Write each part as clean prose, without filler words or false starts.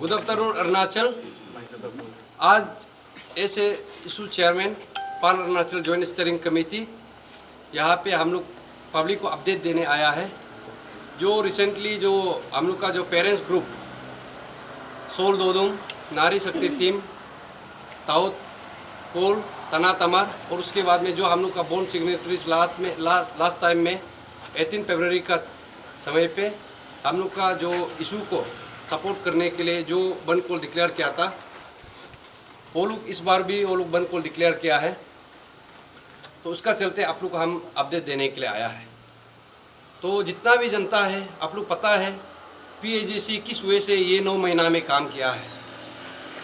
Good afternoon Arunachal. आज ऐसे issue chairman पान अरुणाचल जॉइंट स्टीयरिंग कमेटी यहाँ पे हम लोग पब्लिक को अपडेट देने आया है। जो रिसेंटली जो हम लोग का जो पेरेंट्स ग्रुप सोल दोदुम, नारी शक्ति टीम, ताउत कोल, तना तमर और उसके बाद में जो हम लोग का बॉन्ड सिग्नेटरीज लास्ट टाइम में 18 फरवरी का समय पे हम लोग का जो इशू को सपोर्ट करने के लिए जो बंद कॉल डिक्लेयर किया था, वो लोग इस बार भी वो लोग बंद कॉल डिक्लेयर किया है। तो उसका चलते आप लोग को हम अपडेट देने के लिए आया है। तो जितना भी जनता है, आप लोग पता है PAGC किस वजह से ये 9 महीना में काम किया है।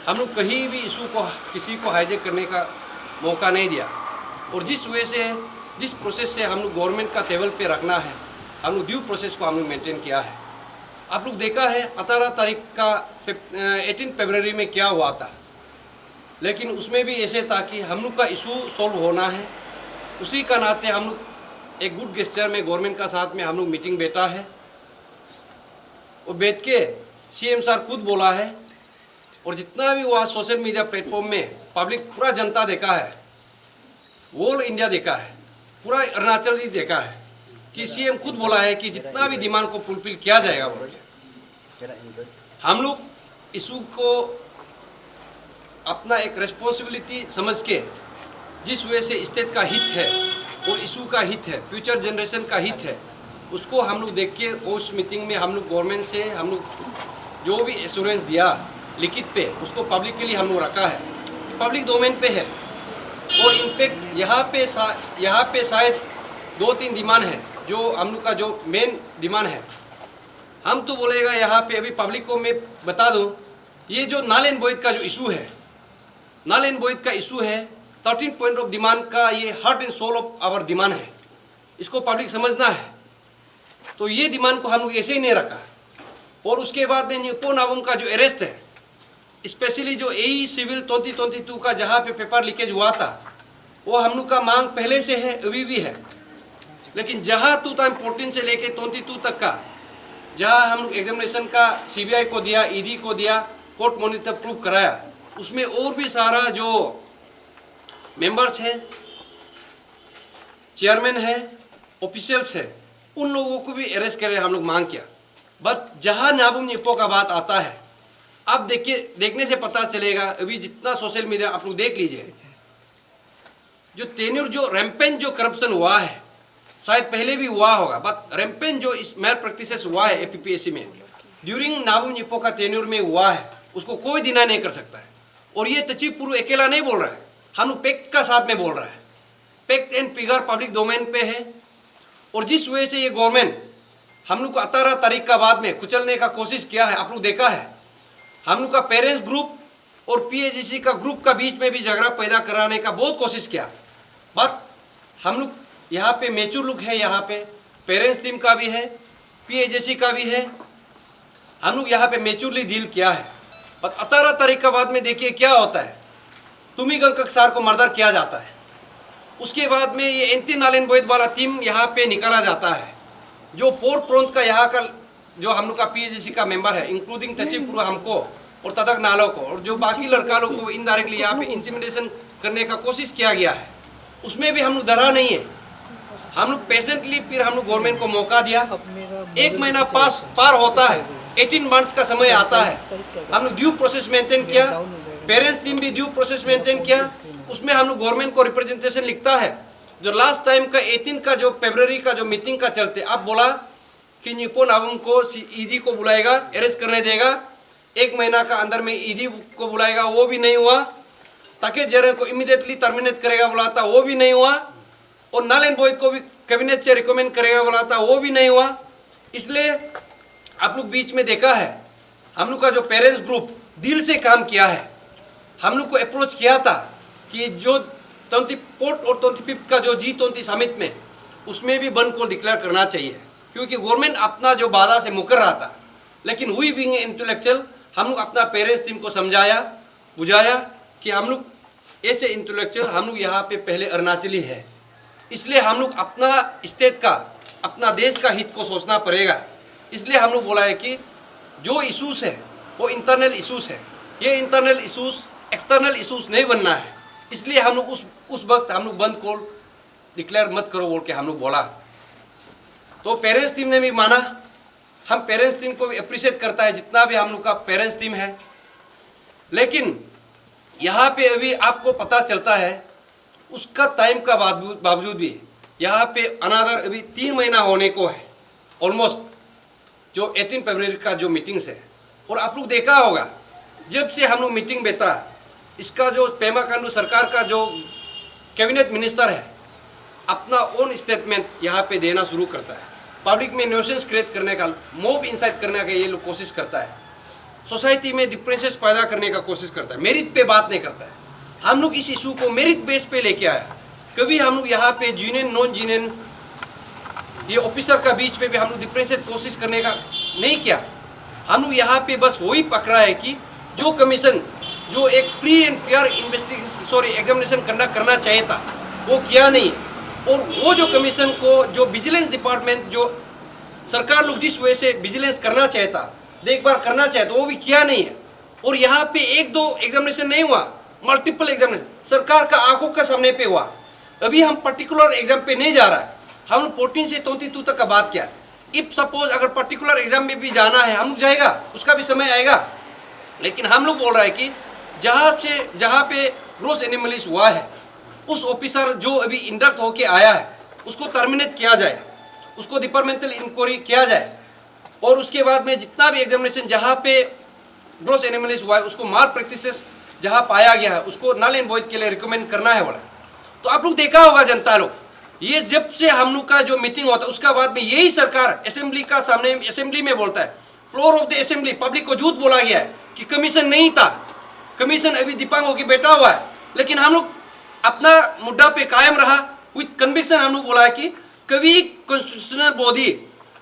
हम लोग कहीं भी इशू को किसी को हाईजैक करने का मौका नहीं दिया और जिस वजह से जिस प्रोसेस से हम लोग गवर्नमेंट का टेबल पे रखना है, हम लोग ड्यू प्रोसेस को हम लोग मेंटेन किया है। आप लोग देखा है 18 तारीख का 18 फरवरी में क्या हुआ था, लेकिन उसमें भी ऐसे था कि हम लोग का इशू सॉल्व होना है। उसी का नाते हम लोग एक गुड गेस्चर में गवर्नमेंट का साथ में हम लोग मीटिंग बैठा है और बैठ के CM सर खुद बोला है और जितना भी वहाँ सोशल मीडिया प्लेटफॉर्म में पब्लिक पूरा जनता देखा है, ऑल इंडिया देखा है, पूरा अरुणाचल ही देखा है कि CM खुद बोला है कि जितना भी डिमांड को फुलफिल किया जाएगा। हम लोग इशू को अपना एक रिस्पॉन्सिबिलिटी समझ के जिस वजह से स्टेट का हित है और इशू का हित है, फ्यूचर जनरेशन का हित है, उसको हम लोग देख के उस मीटिंग में हम लोग गवर्नमेंट से हम लोग जो भी एश्योरेंस दिया लिखित पे, उसको पब्लिक के लिए हम लोग रखा है, पब्लिक डोमेन पे है। और इनफैक्ट यहाँ पे शायद 2-3 डिमांड है जो हम लोग का जो मेन डिमांड है। हम तो बोलेगा यहाँ पे अभी पब्लिक को मैं बता दूँ, ये जो नल एंड वॉइड का जो इशू है, नल एंड वॉइड का इशू है, 13 पॉइंट ऑफ डिमांड का ये heart and soul of our demand है। इसको पब्लिक समझना है। तो ये डिमांड को हम लोग ऐसे ही नहीं रखा। और उसके बाद में निपो नाबम का जो अरेस्ट है, स्पेशली जो AE सिविल 2022 का जहाँ पे पेपर लीकेज हुआ था, वो हम लोग का मांग पहले से है, अभी भी है। लेकिन जहाँ 2014 से लेके 22 तक का जहाँ हम लोग एग्जामिनेशन का CBI को दिया, ED को दिया, कोर्ट मॉनिटर प्रूव कराया, उसमें और भी सारा जो मेंबर्स हैं, चेयरमैन है, ऑफिशियल्स है, उन लोगों को भी अरेस्ट करें हम लोग मांग किया। बट जहाँ नाबुम निपो का बात आता है, अब देखने से पता चलेगा, अभी जितना सोशल मीडिया आप लोग देख लीजिए, जो टेन्योर जो रैम्पेंट जो करप्शन हुआ है, शायद पहले भी हुआ होगा, बट रैम्पेंट जो इस मैल प्रैक्टिसेस हुआ है APPSC में ड्यूरिंग नाबुम निपो का टेन्योर में हुआ है, उसको कोई डिनाई नहीं कर सकता है। और ये तचिपुरु अकेला नहीं बोल रहा है, हम लोग फैक्ट का साथ में बोल रहा है। Fact and figure public domain पे है। और जिस वजह से ये गवर्नमेंट हम लोग को 18 तारीख का बाद में कुचलने का कोशिश किया है, आप लोग देखा है, हम लोग का पेरेंट्स ग्रुप और PAGC का ग्रुप का बीच में भी झगड़ा पैदा कराने का बहुत कोशिश किया। बट हम लोग यहाँ पे मैच्योर लोग है, यहाँ पे पेरेंट्स टीम का भी है, PAGC का भी है, हम लोग यहाँ पे मैच्योरली डील किया है। बट 18 तारीख का बाद में देखिए क्या होता है, तुम्ही गंकक सार को मर्डर किया जाता है। उसके बाद में ये एंटी नल एंड वॉइड वाला टीम यहाँ पे निकाला जाता है, जो पोर्ट प्रोंत का यहाँ का जो हम लोग का PAGC का मेंबर है, इंक्लूडिंग तचिपुरु हमको और तदक नालो को और जो बाकी लड़का लोग को इनडायरेक्टली यहाँ पे इंटिमिडेशन करने का कोशिश किया गया है, उसमें भी हम लोग डरा नहीं है। हम लोग पेशेंटली फिर हम लोग गवर्नमेंट को मौका दिया। 1 महीना पार होता है, 18 मंथ्स का समय आता है, हम लोग ड्यू प्रोसेस मेंटेन किया, पेरेंट्स टीम भी ड्यू प्रोसेस मेंटेन किया। उसमें हम लोग गवर्नमेंट को रिप्रेजेंटेशन लिखता है। जो लास्ट टाइम का 18 का जो फरवरी का जो मीटिंग का चलते आप बोला कि निपो नाबम को ED को बुलाएगा, अरेस्ट करने देगा, 1 महीना का अंदर में ED को बुलाएगा, वो भी नहीं हुआ। ताकि जरे को इमीडिएटली टर्मिनेट करेगा बोला था, वो भी नहीं हुआ। और नल एंड वॉइड को भी कैबिनेट से रिकमेंड करेगा बोला था, वो भी नहीं हुआ। इसलिए आप लोग बीच में देखा है, हम लोग का जो पेरेंट्स ग्रुप दिल से काम किया है। हम लोग को अप्रोच किया था कि जो 24 और 25 का जो G20 समिट में, उसमें भी बंद को डिक्लेयर करना चाहिए, क्योंकि गवर्नमेंट अपना जो वादा से मुकर रहा था। लेकिन वी बीइंग इंटेलेक्चुअल, हम लोग अपना पेरेंट्स टीम को समझाया बुझाया कि हम लोग ऐसे इंटेलेक्चुअल, हम लोग यहाँ पे पहले अरुणाचली है, इसलिए हम लोग अपना स्टेट का, अपना देश का हित को सोचना पड़ेगा। इसलिए हम लोग बोला है कि जो इशूज़ है वो इंटरनल इशूज़ है। ये इंटरनल इशूज़ एक्सटर्नल इशूज़ नहीं बनना है, इसलिए हम लोग उस वक्त हम लोग बंद को डिक्लेयर मत करो बोल के हम लोग बोला। तो पेरेंट्स टीम ने भी माना। हम पेरेंट्स टीम को भी अप्रिशिएट करता है, जितना भी हम लोग का पेरेंट्स टीम है। लेकिन यहाँ पे अभी आपको पता चलता है उसका टाइम का बावजूद भी यहाँ पे अनादर अभी 3 महीना होने को है ऑलमोस्ट, जो 18 फरवरी का जो मीटिंग्स है। और आप लोग देखा होगा जब से हम लोग मीटिंग बेता, इसका जो पेमा खांडू सरकार का जो कैबिनेट मिनिस्टर है अपना ओन स्टेटमेंट यहाँ पे देना शुरू करता है, पब्लिक में न्यूसेंस क्रिएट करने का, मोब इंसाइट करने का ये लोग कोशिश करता है, सोसाइटी में डिफरेंसेस पैदा करने का कोशिश करता है, मेरिट पे बात नहीं करता है। हम लोग इस इशू को मेरिट बेस पे लेके आया। कभी हम लोग यहाँ पे यूनियन नॉन यूनियन ये ऑफिसर का बीच पे भी हम लोग डिफरेंशिएट कोशिश करने का नहीं किया। हम लोग यहाँ पे बस वही पकड़ा है कि जो कमीशन जो एक free and fair examination conduct करना चाहिए था वो किया नहीं है। और वो जो कमीशन को जो विजिलेंस डिपार्टमेंट जो सरकार लोग जिस वजह से विजिलेंस करना चाहिए था, देखभाल करना चाहिए, तो वो भी किया नहीं है। और यहाँ पे 1-2 एग्जामिनेशन नहीं हुआ, मल्टीपल एग्जामिनेशन सरकार का आंखों का सामने पे हुआ। अभी हम पर्टिकुलर एग्जाम पे नहीं जा रहा है, हम लोग 14 से 22 तक का बात किया। इफ सपोज अगर पर्टिकुलर एग्जाम में भी जाना है हम लोग जाएगा, उसका भी समय आएगा। लेकिन हम लोग बोल रहा है कि जहाँ पे ग्रॉस एनोमलीज हुआ है उस ऑफिसर जो अभी इंडक्ट होके आया है उसको टर्मिनेट किया जाए, उसको डिपार्टमेंटल इंक्वायरी किया जाए। और उसके बाद में जितना भी एग्जामिनेशन जहाँ पे ग्रॉस एनोमलीज हुआ है उसको माल प्रैक्टिसेस जहाँ पाया गया है उसको नल एंड वॉइड के लिए रिकमेंड करना है बोला। तो आप लोग देखा होगा जनता लोग, ये जब से हम लोग का जो मीटिंग होता है उसका बाद में यही सरकार असेंबली का सामने असेंबली में बोलता है, floor of the assembly public को झूठ बोला गया है कि कमीशन नहीं था, कमीशन अभी दिपांग होकर बैठा हुआ है। लेकिन हम लोग अपना मुद्दा पे कायम रहा विद कन्विक्शन। हम लोग बोला है कि कभी कॉन्स्टिट्यूशनल बॉडी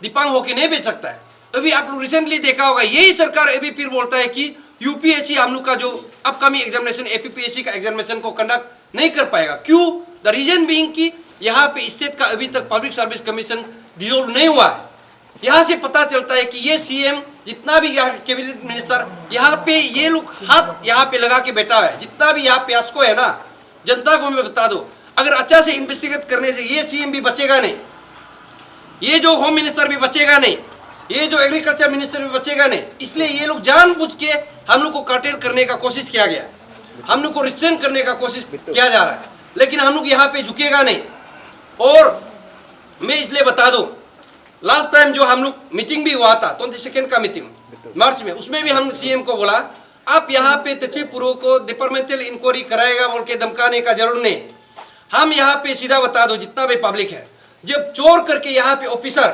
दिपांग होकर नहीं बैठ सकता है। अभी आप लोग रिसेंटली देखा होगा यही सरकार अभी फिर बोलता है कि यूपीएससी हम लोग का जो अपकमिंग एग्जामिनेशन एपीपीएससी का एग्जामिनेशन को कंडक्ट नहीं कर पाएगा। क्यों? द रीजन बीइंग कि यहाँ पे स्टेट का अभी तक पब्लिक सर्विस कमीशन डिसॉल्व नहीं हुआ है। यहाँ से पता चलता है कि ये सीएम जितना भी यहाँ कैबिनेट मिनिस्टर यहाँ पे ये लोग हाथ यहाँ पे लगा के बैठा हुआ है। जितना भी यहाँ पे आस्को है ना, जनता को मैं बता दो, अगर अच्छा से इन्वेस्टिगेट करने से ये सीएम भी बचेगा नहीं, ये जो होम मिनिस्टर भी बचेगा नहीं, ये जो एग्रीकल्चर मिनिस्टर भी बचेगा नहीं। इसलिए ये लोग जानबूझ के हम लोग को कर्टेल करने का कोशिश किया गया, हम लोग को रिस्ट्रेन करने का कोशिश किया जा रहा है। लेकिन हम लोग यहाँ पे झुकेगा नहीं। और मैं इसलिए बता दूं, लास्ट टाइम जो हम लोग मीटिंग भी हुआ था 22 का मीटिंग मार्च में, उसमें भी हम सीएम को बोला आप यहाँ पे तचिपुरो को डिपार्टमेंटल इंक्वायरी कराएगा बोल के धमकाने का जरूर नहीं। हम यहाँ पे सीधा बता दो, जितना भी पब्लिक है, जब चोर करके यहाँ पे ऑफिसर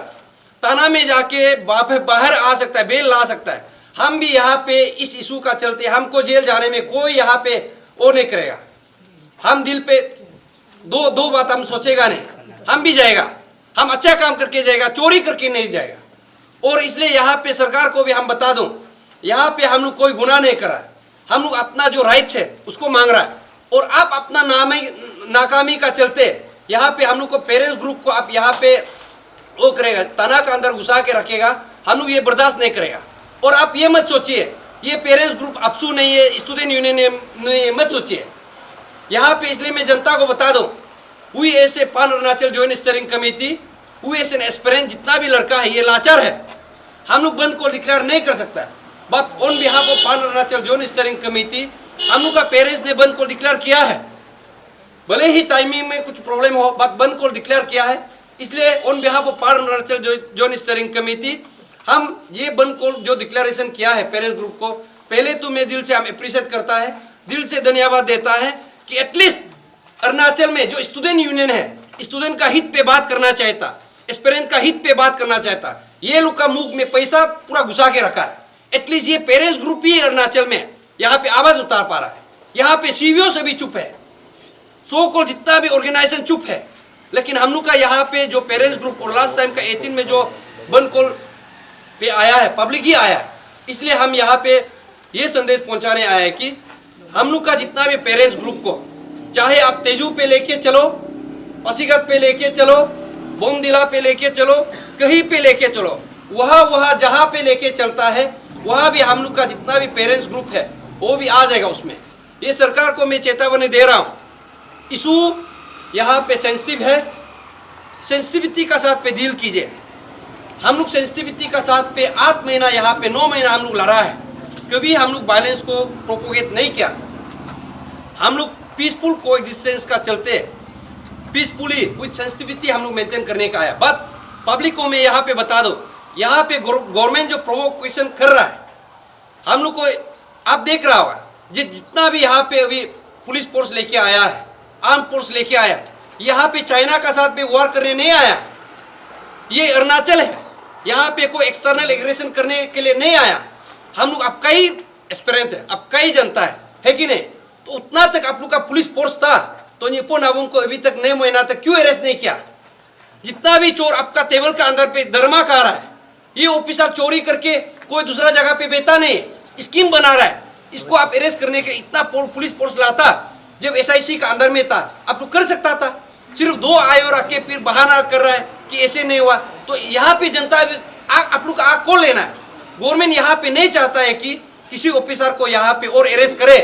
थाना में जाके बाहर आ सकता है, बेल ला सकता है, हम भी यहाँ पे इस इशू का चलते हमको जेल जाने में कोई यहाँ पे वो नहीं करेगा। हम दिल पे दो बात हम सोचेगा नहीं, हम भी जाएगा, हम अच्छा काम करके जाएगा, चोरी करके नहीं जाएगा। और इसलिए यहाँ पे सरकार को भी हम बता दूं, यहाँ पे हम लोग कोई गुनाह नहीं करा है, हम लोग अपना जो राइट है उसको मांग रहा है। और आप अपना नाकामी का चलते यहाँ पे हम लोग को पेरेंट्स ग्रुप को आप यहाँ पे वो करेगा, तना का अंदर घुसा के रखेगा, हम लोग ये बर्दाश्त नहीं करेगा। और आप ये मत सोचिए ये पेरेंट्स ग्रुप अपसू नहीं है, स्टूडेंट यूनियन नहीं है, मत सोचिए यहाँ पे। इसलिए मैं जनता को बता दूं, हुई ऐसे पान अरुणाचल जॉइंट स्टीयरिंग कमेटी, हुई ऐसे एस्पिरेंट जितना भी लड़का है ये लाचार है, हम लोग बंद को डिक्लेयर नहीं कर सकता है। बट ऑन बिहाफ ऑफ पान अरुणाचल जॉइंट स्टीयरिंग कमेटी हम लोग का पेरेंट्स ने बंद को डिक्लेयर किया है, भले ही टाइमिंग में कुछ प्रॉब्लम हो, बट बंद को डिक्लेयर किया है। इसलिए ऑन बिहाफ ऑफ पान अरुणाचल जॉइंट स्टीयरिंग कमेटी हम ये बंद को जो डिक्लेरेशन किया है पेरेंट्स ग्रुप को, पहले तो मैं दिल से हम अप्रिशिएट करता है, दिल से धन्यवाद देता है कि एटलीस्ट अरुणाचल में जो स्टूडेंट यूनियन है, स्टूडेंट का हित पे बात करना चाहता, एस्पिरेंट का हित पे बात करना चाहता, ये लोग का मुंह में पैसा पूरा घुसा के रखा है। एटलीस्ट ये पेरेंट्स ग्रुप ही अरुणाचल में यहाँ पे आवाज उतार पा रहा है। यहाँ पे सीवीओ से भी चुप है, सो को जितना भी ऑर्गेनाइजेशन चुप है। लेकिन हम लोग का यहाँ पे जो पेरेंट्स ग्रुप और लास्ट टाइम का 18 में जो बंद कॉल पे आया है, पब्लिक ही आया है। इसलिए हम यहाँ पे ये संदेश पहुँचाने आए हैं कि हम लोग का जितना भी पेरेंट्स ग्रुप को, चाहे आप तेजू पे लेके चलो, पासीघाट पे लेके चलो, बोमदिला पे लेके चलो, कहीं पे लेके चलो, वहाँ जहाँ पे लेके चलता है वहाँ भी हम लोग का जितना भी पेरेंट्स ग्रुप है वो भी आ जाएगा उसमें। ये सरकार को मैं चेतावनी दे रहा हूँ, इशू यहाँ पे सेंसिटिव है, सेंसिटिविटी का साथ पे डील कीजिए। हम लोग सेंसिटिविटी का साथ पे 8 महीना यहाँ पे 9 महीना हम लोग लड़ा है, कभी हम लोग वायलेंस को प्रोपोगेट नहीं किया। हम लोग पीसफुल को एग्जिस्टेंस का चलते पीसफुली विथ सेंसिटिविटी हम लोग मेंटेन करने का आया। बट पब्लिक को मैं यहाँ पे बता दो, यहाँ पे गवर्नमेंट जो प्रोवोकेशन कर रहा है हम लोग को, आप देख रहा होगा जितना भी यहाँ पे अभी पुलिस फोर्स लेके आया है, आर्म फोर्स लेके आया है, यहाँ पे चाइना का साथ में वॉर करने नहीं आया। ये अरुणाचल है, यहाँ पे कोई एक्सटर्नल एग्रेशन करने के लिए नहीं आया। हम लोग आपका ही एस्पिरेंट है, आपका ही जनता है कि नहीं? तो उतना तक आप लोग का पुलिस फोर्स था तो निपो नाबुंग को अभी तक 9 महीना तक क्यों अरेस्ट नहीं किया? जितना भी चोर आपका टेबल का अंदर पे दरमा खा रहा है, ये ऑफिसर चोरी करके कोई दूसरा जगह पे बेचा नहीं, स्कीम बना रहा है, इसको आप अरेस्ट करने के इतना पुलिस फोर्स लाता जब SIC का अंदर में था, आप लोग कर सकता था। सिर्फ 2 आयो रख के फिर बहाना कर रहा है कि ऐसे नहीं हुआ। तो यहाँ पे जनता आप लोग आग खोल लेना है। गवर्नमेंट यहाँ पे नहीं चाहता है कि किसी ऑफिसर को यहाँ पे और अरेस्ट करे,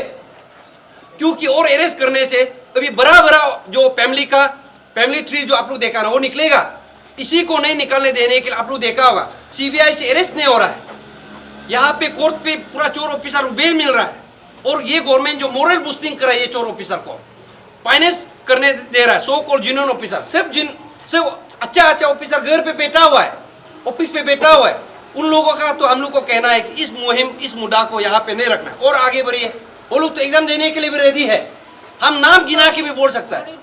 क्योंकि और अरेस्ट करने से अभी बड़ा बड़ा जो फैमिली ट्री जो आप लोग देखा ना वो निकलेगा। इसी को नहीं निकलने देने के लिए आप लोग देखा होगा CBI से अरेस्ट नहीं हो रहा है, यहाँ पे कोर्ट पे पूरा चोर ऑफिसर को बेल मिल रहा है। और ये गवर्नमेंट जो मोरल बूस्टिंग कर रहा है ये चोर ऑफिसर को फाइनेंस करने दे रहा है, सो कॉल्ड जिनोन ऑफिसर, सब अच्छा ऑफिसर घर पे बैठा हुआ है, ऑफिस पे बैठा हुआ है। उन लोगों का तो हम लोग को कहना है कि इस मुद्दा को यहाँ पे नहीं रखना और आगे बढ़िए। वो लोग तो एग्जाम देने के लिए भी रेडी है, हम नाम गिना के भी बोल सकता है।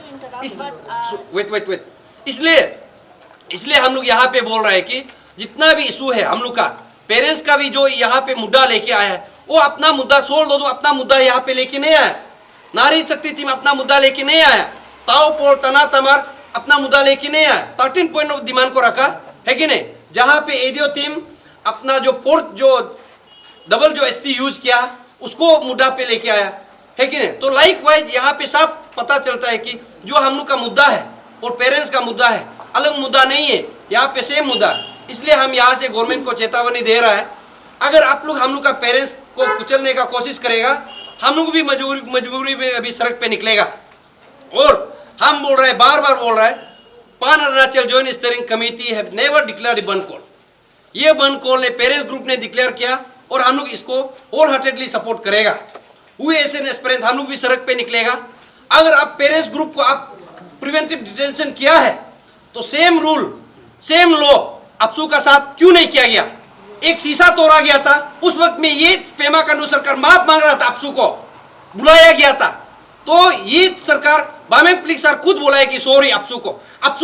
इसलिए हम लोग यहाँ पे बोल रहे हैं कि जितना भी इशू है हम लोग का, पेरेंट्स का भी जो यहाँ पे मुद्दा लेके आया है वो अपना मुद्दा छोड़ दो, अपना मुद्दा यहाँ पे लेके नहीं आया। नारी शक्ति टीम अपना मुद्दा लेके नहीं आया, ताओ पोल तना तमर अपना मुद्दा लेके नहीं आया। 13 पॉइंट ऑफ डिमांड को रखा है कि नहीं, जहाँ पे एडीओ टीम अपना जो डबल जो ST यूज किया उसको मुद्दा पे लेके आया है कि नहीं। तो लाइक वाइज यहाँ पे साफ पता चलता है कि जो हम लोग का मुद्दा है और पेरेंट्स का मुद्दा है अलग मुद्दा नहीं है, यहाँ पे सेम मुद्दा है। इसलिए हम यहाँ से गवर्नमेंट को चेतावनी दे रहा है, अगर आप लोग हम लोग का पेरेंट्स को कुचलने का कोशिश करेगा, हम लोग भी मजबूरी में अभी सड़क पे निकलेगा। और हम बोल रहे हैं, बार बार बोल रहा है, पान Arunachal joint steering committee have never declared बंद कॉल। ये बंद कॉल ने पेरेंट्स ग्रुप ने डिक्लेयर किया और हम लोग इसको होल हार्टेडली सपोर्ट करेगा। हुए ऐसे एस्पिरेंट हम लोग भी सड़क पे निकलेगा। अगर आप पेरेंट्स ग्रुप को आप प्रिवेंटिव डिटेंशन किया है तो सेम रूल सेम लॉ अपसू का साथ क्यों नहीं किया गया? एक शीशा तोड़ा गया था, उस वक्त में ये पेमा खांडू सरकार माफ मांग रहा था, अपसू को बुलाया गया था, तो ये सरकार बामेंग प्लिक सर खुद बोला है कि सॉरी अपसू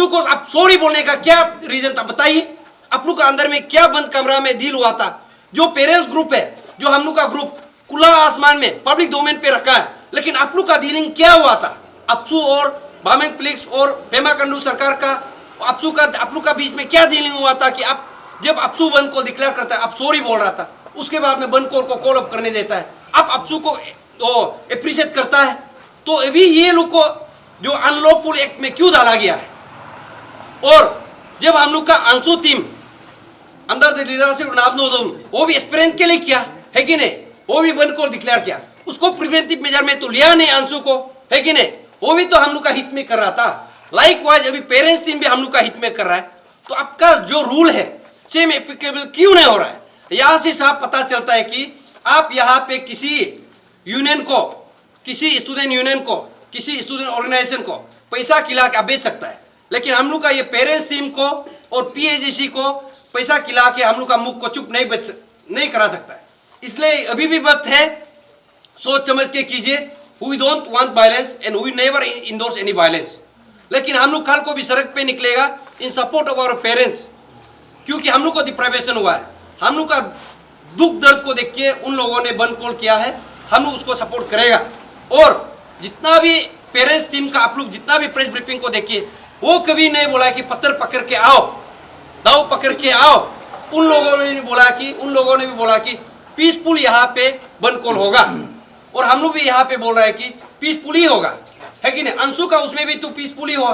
को अब सॉरी बोलने का क्या रीजन था बताइए? आप लोग का अंदर में क्या बंद कमरा में डील हुआ था? जो पेरेंट्स ग्रुप है, जो हम लोग का ग्रुप खुला आसमान में पब्लिक डोमेन पे रखा है, लेकिन आप लोग का डीलिंग क्या हुआ था? अपसू और बामेंग प्लिक्स और पेमा खांडू सरकार का आप लोग का बीच में क्या डीलिंग हुआ था कि आप जब अपसू बंद को डिक्लेयर करता है, आप सॉरी बोल रहा था, उसके बाद में बंद कॉल को कॉल अप करने देता है, आप अपसू को अप्रिशिएट करता है, तो अभी ये लोग को जो अनलॉफुल एक्ट में क्यों डाला गया है? और जब हम लोग का अंशु टीम अंदर द लीडरशिप वो भी एस्पिरेंट के लिए किया है कि नहीं, वो भी बंद कॉल डिक्लेयर किया, उसको प्रिवेंटिव मेजर में तो लिया नहीं अंशु को, है कि नहीं? वो भी तो हम लोग का हित में कर रहा था। लाइक वाइज अभी पेरेंट्स टीम भी हम लोग का हित में कर रहा है, तो आपका जो रूल है सेम एप्लीकेबल क्यों नहीं हो रहा है? यहाँ से साफ पता चलता है कि आप यहाँ पे किसी यूनियन को, किसी स्टूडेंट यूनियन को, किसी स्टूडेंट ऑर्गेनाइजेशन को पैसा खिला के आप बेच सकता है, लेकिन हम लोग का ये पेरेंट्स टीम को और PAGC को पैसा खिला के हम लोग का मुख को चुप नहीं करा सकता है। इसलिए अभी भी वक्त है, सोच समझ के कीजिए। We don't want violence and we never endorse any violence, लेकिन हम लोग कल को भी सड़क पे निकलेगा in support of our parents, क्योंकि हम लोग को डिप्राइवेशन हुआ है, हम लोग का दुख दर्द को देख के उन लोगों ने बंद कॉल किया है, हम लोग उसको सपोर्ट करेगा। और जितना भी पेरेंट्स टीम का आप लोग जितना भी प्रेस ब्रीफिंग को देखिए, वो कभी नहीं बोला कि पत्थर पकड़ के आओ, दाव पकड़ के आओ। उन लोगों ने भी बोला कि पीसफुल यहाँ पे बंद कॉल होगा, और हम लोग भी यहाँ पे बोल रहे हैं कि पीसफुल ही होगा, है कि नहीं? अंशु का उसमें भी तो पीसफुल ही हुआ,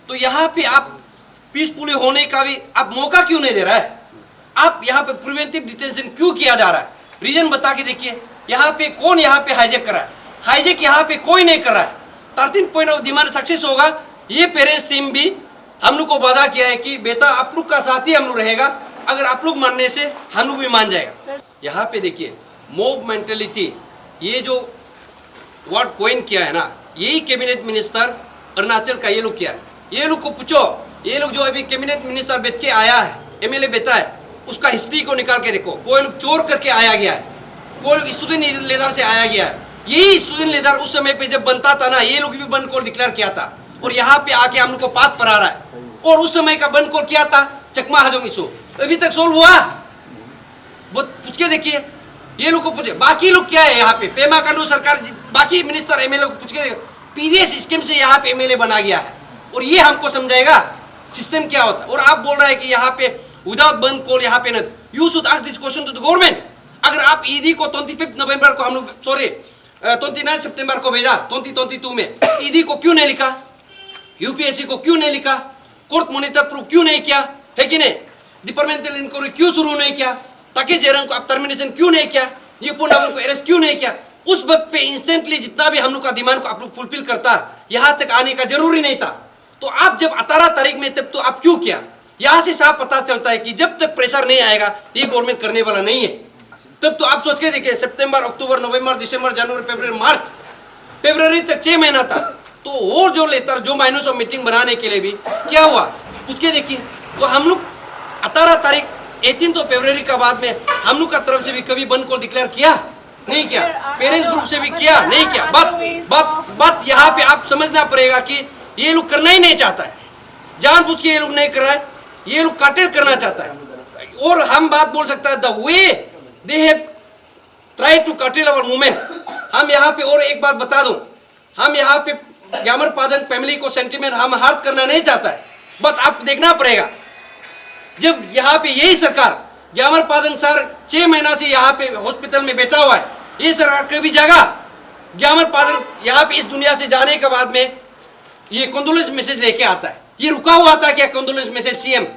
तो यहाँ पे आप पीसफुल होने का भी आप मौका क्यों नहीं दे रहा है? आप यहाँ पे प्रिवेंटिव डिटेंशन क्यों किया जा रहा है? रीजन बता के देखिए, यहाँ पे कौन यहाँ पे हाईजेक कर रहा है? हाईजेक यहाँ पे कोई नहीं कर रहा है। 13 पॉइंट ऑफ डिमांड सक्सेस होगा। ये पेरेंट्स टीम भी हम लोग को वादा किया है कि बेटा आप लोग का साथ ही हम लोग रहेगा, अगर आप लोग मानने से हम लोग भी मान जाएगा। यहाँ पे देखिए मॉब मेंटेलिटी, ये जो वर्ड कोइन किया है ना, यही कैबिनेट मिनिस्टर अरुणाचल का ये लोग किया है। ये लोग को पूछो, ये लोग जो अभी कैबिनेट मिनिस्टर बैठ के आया है, एमएलए बेटा है, उसका हिस्ट्री को निकाल के देखो। कोई लोग चोर करके आया गया है, कोई लोग स्टूडेंट लीडर से आया गया है। यही स्टूडेंट लीडर उस समय पे जब बनता था ना, ये लोग भी बंद कोर डिक्लेयर किया था और यहाँ पे आके हम लोग को पात पढ़ा रहा है। और उस समय का बंद कोर किया था चकमा हाजोंग इशू, अभी तक सोल्व हुआ? वो पूछ के देखिए, ये लोग को पूछे। बाकी लोग क्या है यहाँ पे, पेमा खांडू सरकार, बाकी मिनिस्टर एमएलए को पूछ के, पीडीएस स्कीम से यहाँ पे एमएलए बना गया है और ये हमको समझाएगा सिस्टम क्या होता है। और आप बोल रहे हैं कि यहाँ पे विदाउट बंद कोर यहाँ पे न, you should ask this question to the government. अगर आप ईदी को 25 नवंबर को हम लोग 29 सितंबर को भेजा 2022 में, ईदी को क्यों नहीं लिखा? यूपीएससी को क्यों नहीं लिखा? कोर्ट मॉनिटर प्रूफ क्यों नहीं किया? है कि नहीं? डिपार्टमेंटल इंक्वायरी क्यों शुरू नहीं किया? ताकि जेरंग को आप टर्मिनेशन क्यों नहीं किया? ये पुनः को अरेस्ट क्यों नहीं किया? उस वक्त पे इंस्टेंटली जितना भी हम लोग का डिमांड को आप लोग फुलफिल करता, यहाँ तक आने का जरूरी नहीं था। तो आप जब 18 तारीख में तब तो आप क्यों किया? यहाँ से साफ पता चलता है कि जब तक प्रेशर नहीं आएगा ये गवर्नमेंट करने वाला नहीं है। तब तो आप सोच के देखिए, सितंबर, अक्टूबर, नवंबर, दिसंबर, जनवरी, फरवरी, मार्च, फरवरी तक 6 महीना था। तो और जो लेटर, जो माइनस ऑफ मीटिंग बनाने के लिए भी क्या हुआ पूछ के देखिए। तो हम लोग 18 तारीख 18 फरवरी का बाद में हम लोग का तरफ से भी कभी बंद को डिक्लेयर किया नहीं किया, पेरेंट्स ग्रुप से भी किया नहीं किया। बात यहाँ पे आप समझना पड़ेगा कि ये लोग करना ही नहीं चाहता है, जानबूझ के ये लोग नहीं कर रहा है, ये लोग काटेल करना चाहता है। और हम बात बोल सकता है, the way they have try to curtail our movement. हम यहाँ पे और एक बात बता दूं, हम यहाँ पे ग्यामर पादंग फैमिली को सेंटिमेंट हम हार्ट करना नहीं चाहता है। बट आप देखना पड़ेगा, जब यहाँ पे यही सरकार ग्यामर पादंग सर 6 महीना से यहाँ पे हॉस्पिटल में बैठा हुआ है, ये सरकार कभी जागा? ग्यामर पादंग यहाँ पे इस दुनिया से जाने के बाद में ये कंडोलेंस मैसेज लेके आता है, ये रुका हुआ था क्या कंडोलेंस मैसेज? सीएम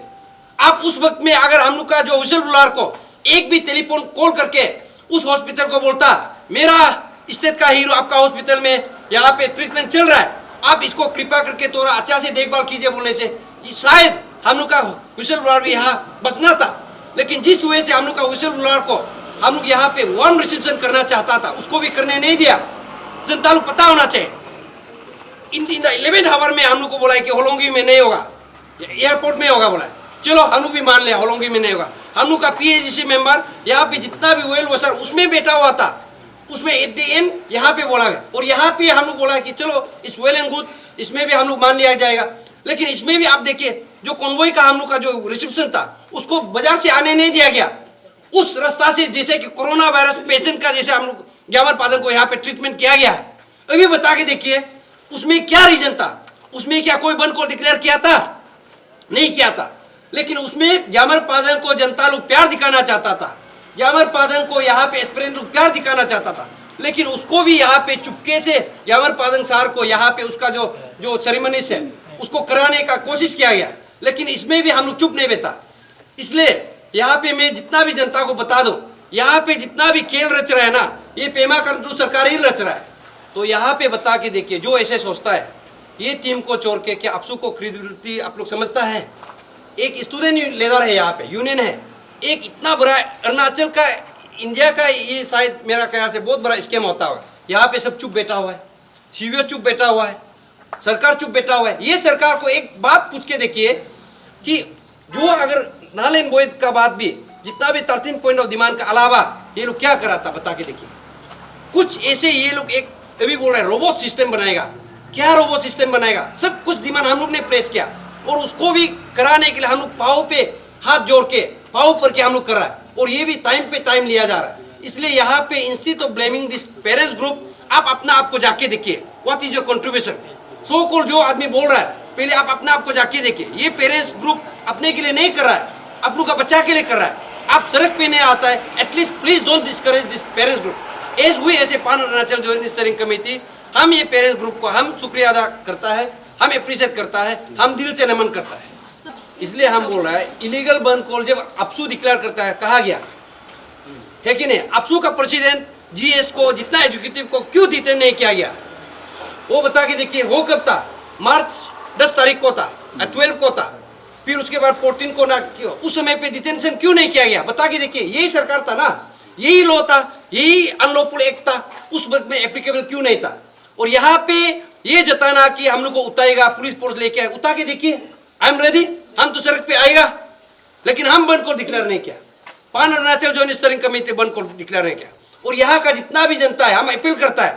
आप उस वक्त में अगर हम लोग का जो विशल बुलार को एक भी टेलीफोन कॉल करके उस हॉस्पिटल को बोलता, मेरा स्टेट का हीरो आपका हॉस्पिटल में यहाँ पे ट्रीटमेंट चल रहा है, आप इसको कृपा करके थोड़ा अच्छा से देखभाल कीजिए, बोलने से शायद हम लोग का विशल बुलार भी यहाँ बचना था। लेकिन जिस वजह से हम लोग का विशल बुलार को हम लोग यहाँ पे वार्म रिसेप्शन करना चाहता था, उसको भी करने नहीं दिया। जनता लोग पता होना चाहिए। इन 11 आवर में हम लोग को बोला है कि होलोंगी में नहीं होगा, एयरपोर्ट में होगा बोला है। चलो हम लोग भी मान लिया होलोंगी में नहीं होगा। हम लोग का पीएचडीसी मेंबर यहाँ पे जितना भी वेल वसर उसमें बैठा हुआ था, उसमें एट द एंड यहाँ पे बोला गया। और यहाँ पे हम लोग बोला कि चलो इस वेल एंड गुड, इसमें भी हम लोग मान लिया जाएगा। लेकिन इसमें भी आप देखिए, जो कॉन्वॉय का हम लोग का जो रिसेप्शन था उसको बाजार से आने नहीं दिया गया। उस रास्ता से जैसे कि कोरोना वायरस पेशेंट का जैसे हम लोग ग्यामर पादंग को यहाँ पे ट्रीटमेंट किया गया है। अभी बता के देखिए उसमें क्या रीजन था? उसमें क्या कोई बंद को डिक्लेयर किया था? नहीं किया था। लेकिन उसमें ग्यामर पादंग को जनता लोग प्यार दिखाना चाहता था, ग्यामर पादंग को यहाँ पे एस्पिरेंट लोग प्यार दिखाना चाहता था। लेकिन उसको भी यहाँ पे चुपके से ग्यामर पादंग सार को यहाँ पे उसका जो सेरेमनीज है उसको कराने का कोशिश किया गया। लेकिन इसमें भी हम लोग चुप नहीं बैठा। इसलिए यहाँ पे मैं जितना भी जनता को बता दूं, यहाँ पे जितना भी खेल रच रहा है ना, ये पेमा खांडू सरकार ही रच रहा है। तो यहाँ पे बता के देखिए, जो ऐसे सोचता है ये टीम को छोड़ के क्या अपसू को क्रेडिबिलिटी आप लोग समझता है? एक स्टूडेंट लीडर है यहाँ पे, यूनियन है, एक इतना बड़ा अरुणाचल का, इंडिया का, ये शायद मेरा ख्याल से बहुत बड़ा स्कैम होता होगा। यहाँ पे सब चुप बैठा हुआ है, सीवीओ चुप बैठा हुआ है, सरकार चुप बैठा हुआ है। ये सरकार को एक बात पूछ के देखिए कि जो अगर नालेन बोयद का बात भी जितना भी 13 पॉइंट ऑफ डिमांड का अलावा ये लोग क्या करा था बता के देखिए। कुछ ऐसे ये लोग एक अभी बोल रहे हैं रोबोट सिस्टम बनाएगा। क्या रोबोट सिस्टम बनाएगा? सब कुछ डिमांड हम लोग ने प्रेस किया और उसको भी कराने के लिए हम लोग पाँव पे हाथ जोड़ के पाँव पर के हम लोग कर रहा है। और ये भी टाइम पे टाइम लिया जा रहा है। इसलिए यहाँ पे institute of blaming this parents group, आप अपना आप को जाके देखिए, what is your contribution. So call जो आदमी बोल रहा है, पहले आप अपना आप को जाके देखिए। ये पेरेंट्स ग्रुप अपने के लिए नहीं कर रहा है, आप लोग का बच्चा के लिए कर रहा है। आप सड़क पे नहीं आता है, at least please don't discourage this parents group. As we as a पान अरुणाचल जॉइंट स्टीयरिंग कमेटी, हम ये पेरेंट्स ग्रुप को हम शुक्रिया अदा करता है, हम अप्रिशिएट करता है, हम दिल से नमन करता है। इसलिए हम बोल रहा है इलीगल बंद कॉल जब अपसू डिक्लेयर करता है, कहा गया है कि नहीं? आपसू का प्रेसिडेंट जीएस को जितना एजुकेटिव को क्यों डिटेन नहीं किया गया, वो बता के देखिए। वो कब था? मार्च 10 तारीख को था, 12 को था, फिर उसके बाद 14 को ना क्यों, उस समय पे डिटेंशन क्यों नहीं किया गया? बता के देखिए। यही सरकार था ना, यही लॉ था, यही अनलॉफुल एक्ट था, उस वक्त में एप्लीकेबल क्यों नहीं था? और यहाँ पे ये जताना कि हम लोग को उतारेगा, पुलिस फोर्स लेके आए, उतार के देखिए। आई एम रेडी, हम तो सड़क पे आएगा, लेकिन हम बंद को डिक्लेयर नहीं किया। पान अरुणाचल जॉइंट स्टीयरिंग कमेटी बंद को डिक्लेयर नहीं किया। और यहाँ का जितना भी जनता है, हम अपील करता है,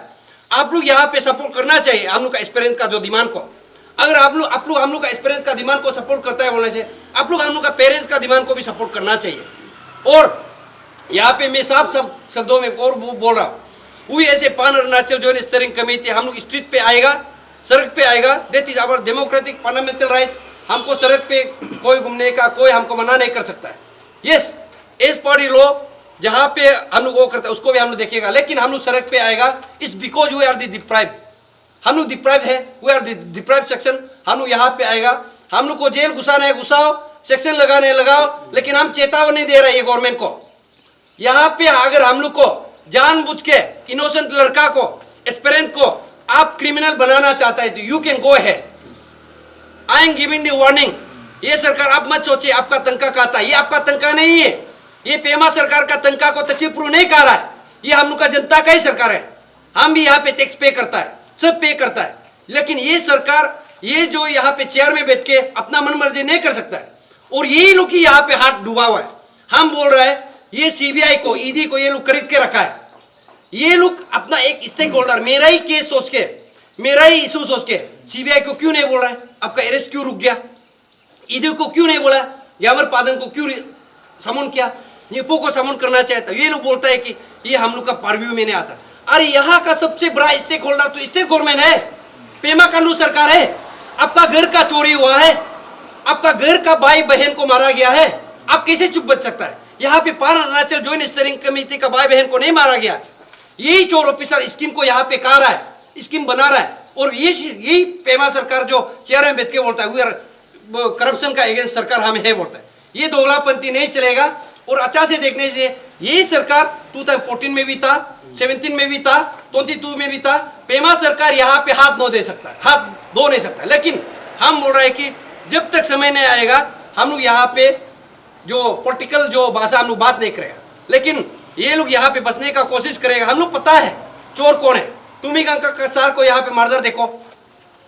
आप लोग यहाँ पे सपोर्ट करना चाहिए हम लोग का एक्सपीरियंस का जो डिमांड को। अगर आप लोग हम लोग का एक्सपीरियंस का डिमांड को सपोर्ट करता है बोलने से, आप लोग हम लोग का पेरेंट्स का डिमांड को भी सपोर्ट करना चाहिए। और यहाँ पे मैं साफ शब्दों में और बोल रहा हूँ, वही ऐसे पान अरुणाचल जॉइंट स्टीयरिंग कमेटी हम लोग स्ट्रीट पे आएगा, सड़क पे आएगा। That is our democratic fundamental rights. हमको सड़क पे कोई घूमने का कोई हमको मना नहीं कर सकता है। यस, एज पर लॉ जहाँ पे हम लोग वो करते हैं उसको भी हम लोग देखेगा, लेकिन हम लोग सड़क पे आएगा इस because we are the deprive. हम लोग डिप्राइव है, we are the deprive section. हम लोग यहाँ पे आएगा, हम लोग को जेल घुसाना है घुसाओ, सेक्शन लगाने लगाओ, लेकिन हम चेतावनी दे रहे हैं गवर्नमेंट को। यहाँ पे अगर हम लोग को जानबूझ के इनोसेंट लड़का को, एस्पिरेंट को आप क्रिमिनल बनाना चाहता है तो यू कैन गो है। I am giving the warning. ये सरकार आप मत सोचिए आपका तनख्वाह खाता है, ये आपका तनख्वाह नहीं है। ये पेमा सरकार का तनख्वाह को तचिप्रू नहीं कर रहा है, ये हम लोग का जनता का ही सरकार है। हम भी यहाँ पे टैक्स पे करता है, सब पे करता है, लेकिन ये सरकार ये जो यहाँ पे चेयर में बैठ के अपना मन मर्जी नहीं कर सकता है। और यही लोग ही यहाँ पे हाथ डूबा हुआ है। हम बोल रहे हैं ये सीबीआई को, ईडी को ये लोग खरीद के रखा है। ये लोग अपना एक स्टेक होल्डर, मेरा ही केस सोच के, मेरा ही इशू सोच के सीबीआई को क्यों नहीं बोल रहा है? आपका अरेस्ट क्यों रुक गया? ईडी को क्यों नहीं बोला? यामर पादन को क्यों समन किया? निपो को समन करना चाहता, ये लोग बोलता है कि ये हम लोग का परव्यू में नहीं आता। अरे यहाँ का सबसे बड़ा स्टेक होल्डर तो स्टेट गवर्नमेंट है, पेमा खांडू सरकार है। आपका घर का चोरी हुआ है, आपका घर का भाई बहन को मारा गया है, आप कैसे चुप बच सकता है? यहाँ पे पान अरुणाचल जॉइंट स्टीयरिंग कमेटी का भाई बहन को नहीं मारा गया। यही चोर ऑफिसर स्कीम को यहाँ पे कहा रहा है, स्कीम बना रहा है। और यही पेमा सरकार जो चेयर में बैठ के बोलता है वी आर करप्शन का अगेंस्ट सरकार हम है बोलता है। ये दोगलापंथी नहीं चलेगा। और अच्छा से देखने से यही सरकार 2014 में भी था, 17 में भी था, 22 में भी था। पेमा सरकार यहाँ पे हाथ नहीं सकता। लेकिन हम बोल रहे हैं कि जब तक समय नहीं आएगा हम लोग यहाँ पे जो पॉलिटिकल जो भाषा हम लोग बात नहीं करेगा, लेकिन ये लोग यहाँ पे बसने का कोशिश करेगा। हम लोग पता है चोर कौन है। तुम्ही का सार को यहाँ पे मारदार देखो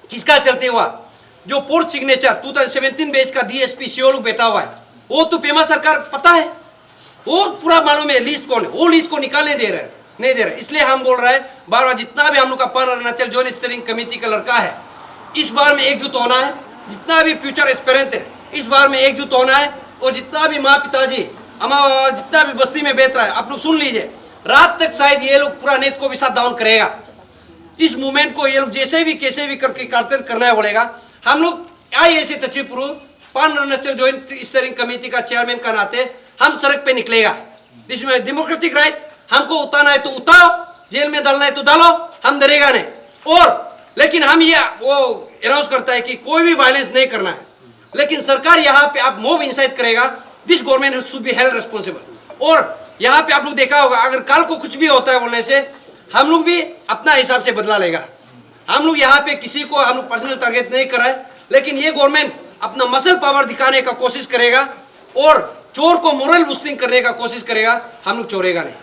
किसका चलते हुआ, जो पोर्ट सिग्नेचर 2017 बेच का डीएसपी सीओ लोग बैठा हुआ है, वो तो पेमा सरकार पता है, वो पूरा मालूम है लिस्ट कौन है। वो लिस्ट को निकालने नहीं दे रहे। इसलिए हम बोल रहे हैं बार बार जितना भी हम लोग का पान अरुणाचल जॉइंट स्टीयरिंग कमेटी का लड़का है, इस बार में एकजुट होना है। जितना भी फ्यूचर एस्पिरेंट है इस बार में एकजुट होना है। और जितना भी माँ पिताजी अम्मा बाबा जितना भी बस्ती में बैठ रहा है, आप लोग सुन लीजिए, रात तक शायद ये लोग पूरा नेट को भी साथ डाउन करेगा। इस मूवमेंट को ये लोग जैसे भी कैसे भी करके करना है बोलेगा। हम लोग आए ऐसे तचिप्रू पान अरुणाचल जॉइंट स्टीयरिंग कमेटी का चेयरमैन का नाते हम सड़क पे निकलेगा। जिसमें डेमोक्रेटिक राइट, हमको उतारना है तो उतारो, जेल में डालना है तो डालो, हम डरेगा नहीं। और लेकिन हम ये वो अनाउंस करता है कि कोई भी वायलेंस नहीं करना है, लेकिन सरकार यहाँ पे आप मोब इंसाइट करेगा, this government should be held responsible. और यहाँ पे आप लोग देखा होगा अगर कल को कुछ भी होता है बोलने से हम लोग भी अपना हिसाब से बदला लेगा। हम लोग यहाँ पे किसी को हम लोग पर्सनल टारगेट नहीं कर रहे हैं, लेकिन ये गवर्नमेंट अपना मसल पावर दिखाने का कोशिश करेगा और चोर को मोरल बूस्टिंग करने का कोशिश करेगा। हम लोग चोरेगा नहीं।